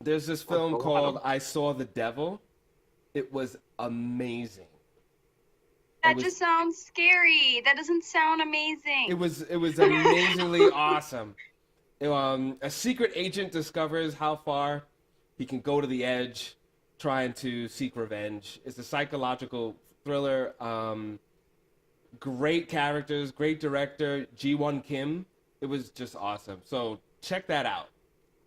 There's this film called I Saw the Devil. It was amazing. It That was just sounds scary. That doesn't sound amazing. it was amazingly awesome. A secret agent discovers how far he can go to the edge, trying to seek revenge. It's a psychological thriller. Great characters, great director, Ji-won Kim. It was just awesome. So check that out,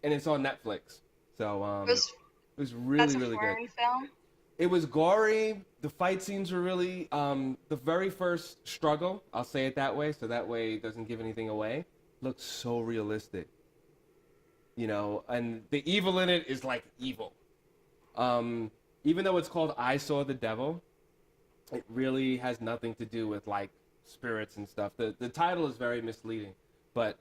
and it's on Netflix. So Was it was That's really a really good. foreign film? It was gory. The fight scenes were really the very first struggle. I'll say it that way, so that way it doesn't give anything away. Looks so realistic, and the evil in it is like evil. Even though it's called I Saw the Devil, it really has nothing to do with like spirits and stuff. The title is very misleading, but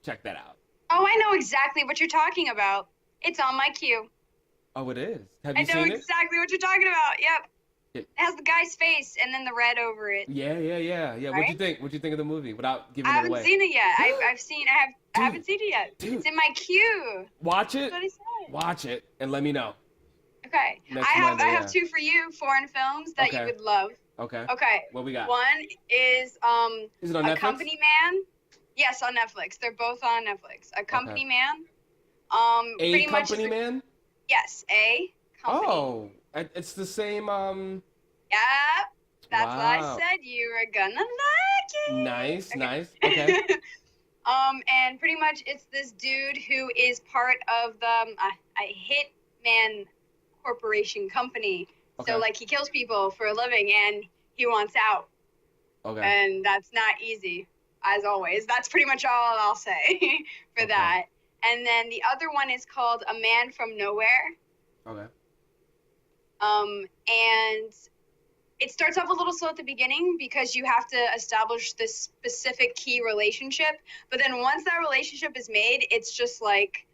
check that out. Oh, I know exactly what you're talking about. It's on my queue. Oh, it is. Have I you know seen exactly what you're talking about. Yep. it? It has the guy's face and then the red over it. Yeah. What'd you Right? think? What'd you think of the movie without giving I it haven't away? seen it yet. I Dude, haven't seen it yet. dude. It's in my queue. Watch That's it. what I said. Watch it and let me know. Okay. Next I Monday, have yeah. two for you, foreign films that you Okay. would love. Okay. Okay. What we got? One is Is it on A Netflix? Company Man. Yes, on Netflix. They're both on Netflix. A Company Man. A Pretty much Company Man? yes, A Company. Oh, it's the same. Yep. That's what I Wow. said. You were gonna like it. Nice, Okay. nice. Okay. And pretty much it's this dude who is part of the a hitman corporation company. Okay. So like he kills people for a living and he wants out. Okay. And that's not easy, as always. That's pretty much all I'll say for Okay. that. And then the other one is called A Man from Nowhere. Okay. And it starts off a little slow at the beginning because you have to establish this specific key relationship. But then once that relationship is made, it's just like,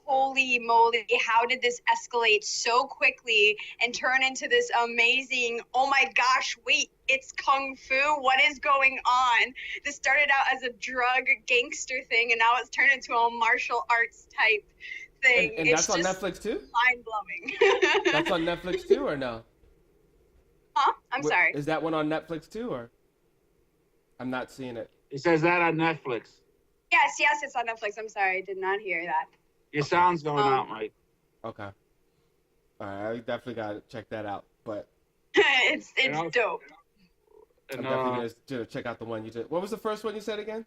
holy moly, how did this escalate so quickly and turn into this amazing, oh my gosh, wait, it's Kung Fu? What is going on? This started out as a drug gangster thing and now it's turned into a martial arts type thing. And It's that's on just Netflix too? mind-blowing. That's on Netflix too, or no? Huh? I'm sorry. Is that one on Netflix too, or? I'm not seeing it. It says that on Netflix. Yes, it's on Netflix. I'm sorry, I did not hear that. Your sound's going out, Mike. Okay. All right, I definitely got to check that out. But it's And dope. I'm And definitely gonna check out the one you did. What was the first one you said again?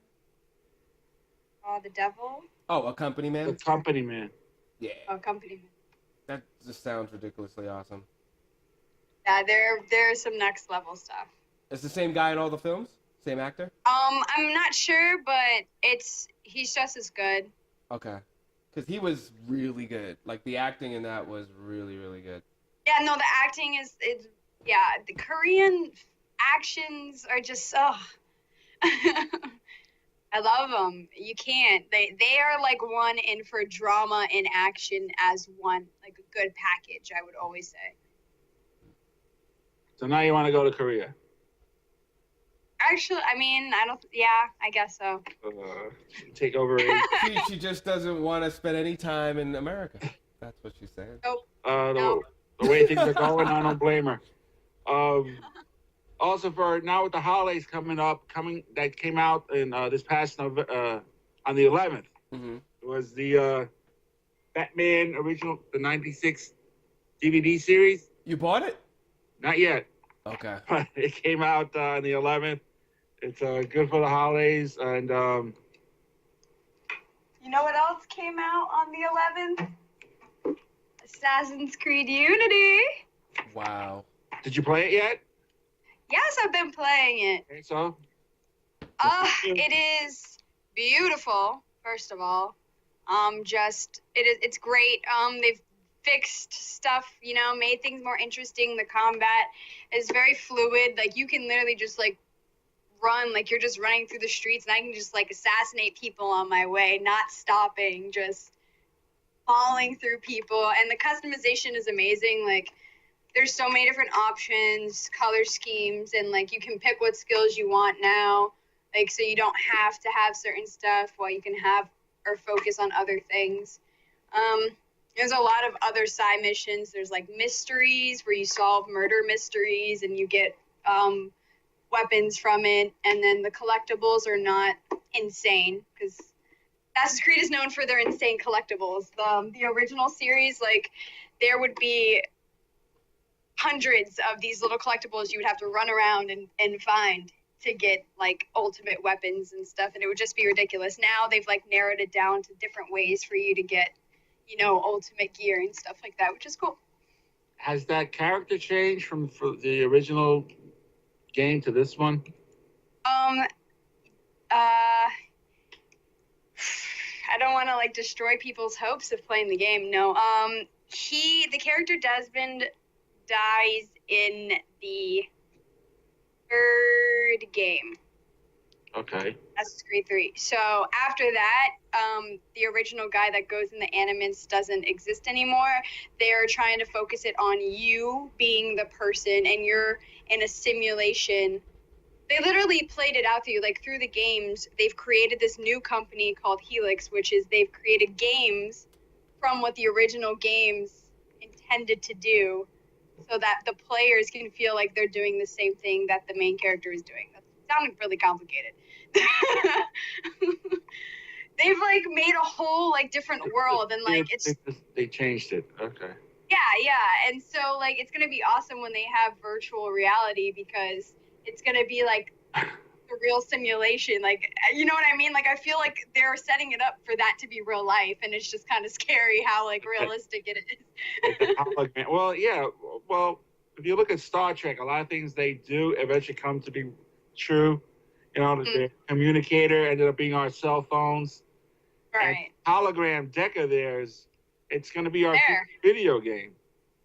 Oh, the devil? Oh, A Company the Man. Company Man. Yeah, Oh, company. that just sounds ridiculous's awesome. Yeah, there's some next level stuff. It's the same guy in all the films, same actor. I'm not sure, but he's just as good. Okay, because he was really good. Like the acting in that was really really good. Yeah, no, the acting is yeah, the Korean actions are just I love them. You can't. They are like one in for drama and action as one, like a good package, I would always say. So now you want to go to Korea. Actually, I mean, yeah, I guess so. Take over. She just doesn't want to spend any time in America. That's what she's saying. Nope. The way things are going, I don't blame her. Also, for now with the holidays that came out in this past November, on the 11th, Mm-hmm. was the Batman original, the '96 DVD series. You bought it? Not yet, Okay. but it came out on the 11th. It's good for the holidays, and You know what else came out on the 11th? Assassin's Creed Unity. Wow. did you play it yet? Yes, I've been playing it. Okay, so It is beautiful, first of all. It's great. They've fixed stuff, made things more interesting. The combat is very fluid. Like you can literally just like run, like you're just running through the streets, and I can just like assassinate people on my way, not stopping, just falling through people. And the customization is amazing. Like there's so many different options, color schemes, and like you can pick what skills you want now. Like so you don't have to have certain stuff while you can have or focus on other things. There's a lot of other side missions. There's like mysteries where you solve murder mysteries and you get weapons from it. And then the collectibles are not insane because Assassin's Creed is known for their insane collectibles. The original series, like, there would be hundreds of these little collectibles you would have to run around and find to get like ultimate weapons and stuff, and it would just be ridiculous. Now they've like narrowed it down to different ways for you to get, you know, ultimate gear and stuff like that, which is cool. Has that character changed from the original game to this one? I don't want to like destroy people's hopes of playing the game. No. The character Desmond dies in the third game. Okay. Assassin's Creed 3. So after that, the original guy that goes in the Animus doesn't exist anymore. They're trying to focus it on you being the person, and you're in a simulation. They literally played it out to you, like through the games. They've created this new company called Helix, which is they've created games from what the original games intended to do, so that the players can feel like they're doing the same thing that the main character is doing. That sounded really complicated. They've like made a whole like different world, and like they changed it. Okay. Yeah, and so like it's gonna be awesome when they have virtual reality, because it's gonna be like the real simulation. Like, you know what I mean? Like, I feel like they're setting it up for that to be real life, and it's just kind of scary how like realistic it is. Well, yeah. Well, if you look at Star Trek, a lot of things they do eventually come to be true. You know, the communicator ended up being our cell phones. Right. And hologram deck of theirs, it's going to be our video game.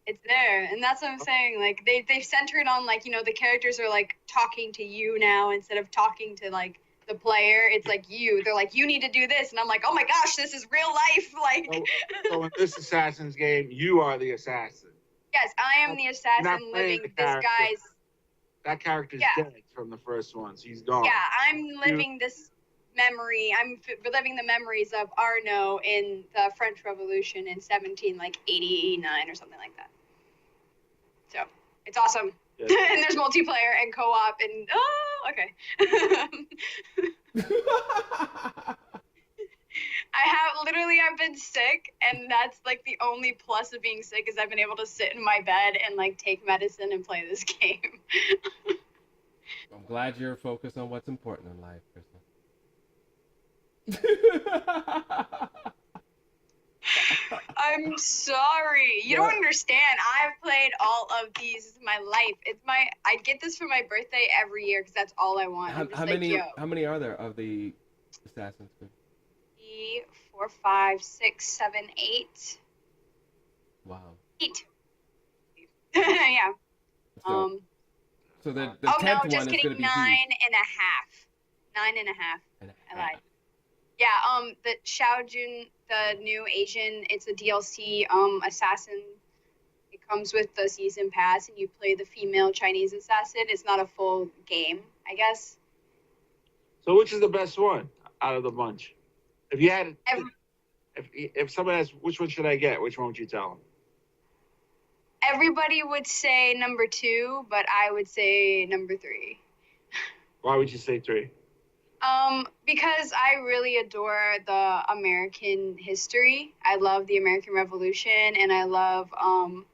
It's there, and that's what I'm saying. Like, they've centered on, like, you know, the characters are like talking to you now instead of talking to like the player. It's like you. They're like, you need to do this, and I'm like, oh my gosh, this is real life. Like, so in this Assassin's game, you are the assassin. Yes, I am the assassin living this guy's. That character's dead from the first one, so he's gone. Yeah, I'm living this memory. I'm reliving the memories of Arnaud in the French Revolution in 89 or something like that. So it's awesome. Yeah. And there's multiplayer and co-op and I've been sick, and that's like the only plus of being sick is I've been able to sit in my bed and like take medicine and play this game. I'm glad you're focused on what's important in life, Kystal. I'm sorry. You don't understand. I've played all of these my life. I get this for my birthday every year because that's all I want. How many are there of the Assassin's Creed? 4, 5, 6, 7, 8. Wow. 8. Yeah. So the 10th one is going to be 9 and a half. 9 and a half. I lied. Yeah, the Xiaojun, the new Asian, it's a DLC assassin. It comes with the season pass, and you play the female Chinese assassin. It's not a full game, I guess. So which is the best one out of the bunch? If you had, if someone asks, which one should I get? Which one would you tell them? Everybody would say number 2, but I would say number 3. Why would you say 3? Because I really adore the American history. I love the American Revolution, and I love, I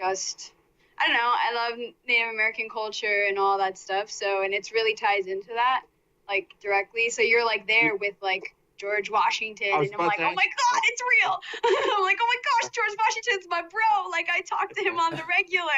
love Native American culture and all that stuff. So, and it's really ties into that, like, directly. So you're, like, there with, like, George Washington, and I'm like, oh my God, it's real. I'm like, oh my gosh, George Washington's my bro. Like, I talk to him on the regular.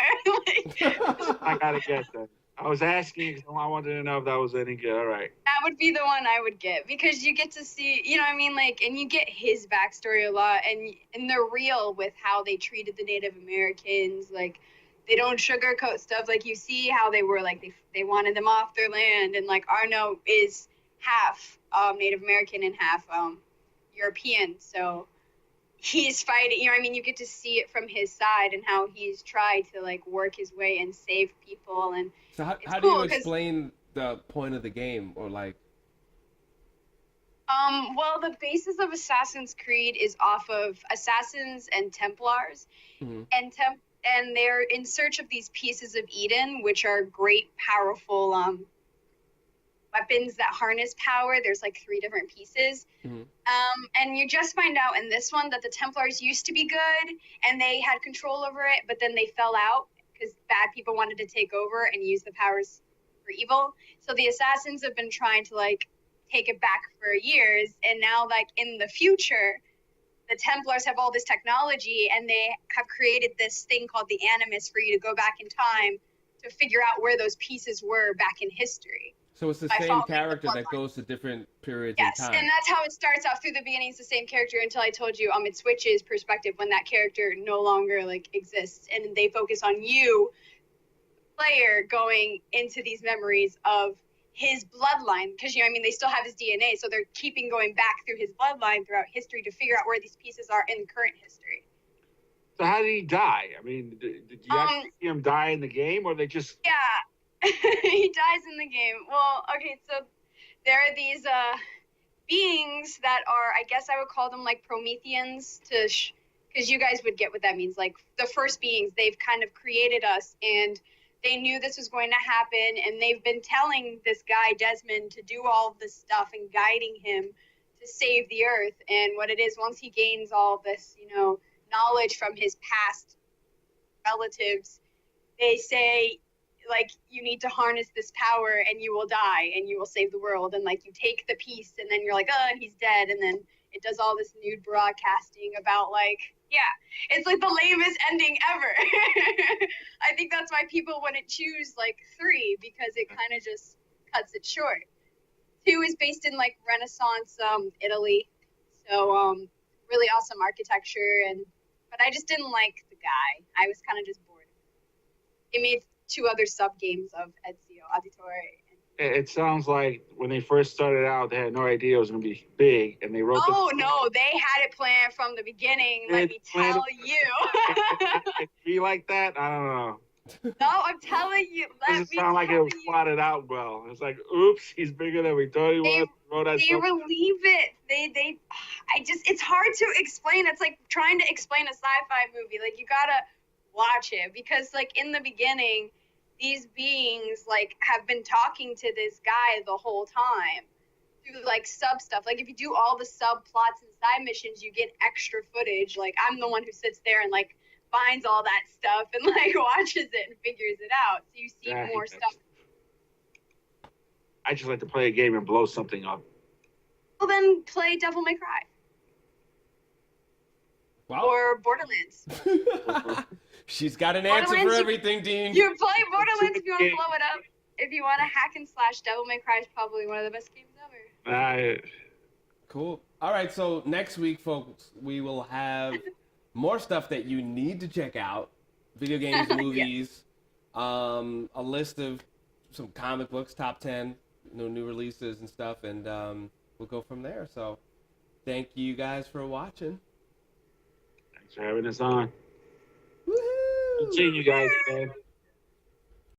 I gotta get that. I was asking because I wanted to know if that was any good. All right. That would be the one I would get, because you get to see, you know what I mean? Like, and you get his backstory a lot, and they're real with how they treated the Native Americans. Like, they don't sugarcoat stuff. Like, you see how they were, like, they wanted them off their land, and, like, Arnaud is half Native American and half European, so he's fighting, you know what I mean? You get to see it from his side and how he's tried to, like, work his way and save people. And so how do you explain the point of the game, or like Well, the basis of Assassin's Creed is off of Assassins and Templars, Hmm. and they're in search of these pieces of Eden, which are great, powerful weapons that harness power. There's like 3 different pieces. Hmm. And you just find out in this one that the Templars used to be good and they had control over it, but then they fell out because bad people wanted to take over and use the powers for evil. So the Assassins have been trying to like take it back for years, and now like in the future, the Templars have all this technology and they have created this thing called the Animus for you to go back in time to figure out where those pieces were back in history. So it's the By same following the character that bloodline. goes to different periods Yes, in time. and that's how it starts out through the beginning. It's the same character until I told you it switches perspective when that character no longer like exists, and they focus on you, player, going into these memories of his bloodline because they still have his DNA, so they're keeping going back through his bloodline throughout history to figure out where these pieces are in current history. So how did he die? I mean, did you actually see him die in the game, or they just? Yeah, he dies in the game. Well, okay, so there are these beings that are, I guess I would call them like Prometheans, because you guys would get what that means. Like the first beings, they've kind of created us, and they knew this was going to happen, and they've been telling this guy Desmond to do all of this stuff and guiding him to save the Earth. And what it is, once he gains all this, knowledge from his past relatives, they say, like, you need to harness this power and you will die and you will save the world. And like you take the piece and then you're like, oh, and he's dead. And then it does all this nude broadcasting about like, yeah, it's like the lamest ending ever. I think that's why people wouldn't choose like 3, because it kind of just cuts it short. 2 is based in like Renaissance Italy, so really awesome architecture, but I just didn't like the guy. I was kind of just bored. It made 2 other sub games of Ezio Auditore. It sounds like when they first started out, they had no idea it was going to be big, and they wrote. Oh no, they had it planned from the beginning. Let me tell you. Be like that? I don't know. No, I'm telling you. Doesn't sound like it was plotted out well. It's like, oops, he's bigger than we thought he was. They relieve it. It's hard to explain. It's like trying to explain a sci-fi movie. Like, you gotta watch it, because like in the beginning, these beings like have been talking to this guy the whole time through like sub stuff. Like if you do all the subplots and side missions, you get extra footage. Like I'm the one who sits there and like finds all that stuff and like watches it and figures it out. So you see more stuff. I just like to play a game and blow something up. Well, then play Devil May Cry. Wow. Or Borderlands. She's got an answer for everything, Dean. You play Borderlands if you want to blow it up. If you want to hack and slash, Devil May Cry is probably one of the best games ever. Cool. All right, so next week, folks, we will have more stuff that you need to check out. Video games, movies, a list of some comic books, top 10, new releases and stuff, and we'll go from there. So thank you guys for watching. Thanks for having us on. Woohoo! Good seeing you guys, man.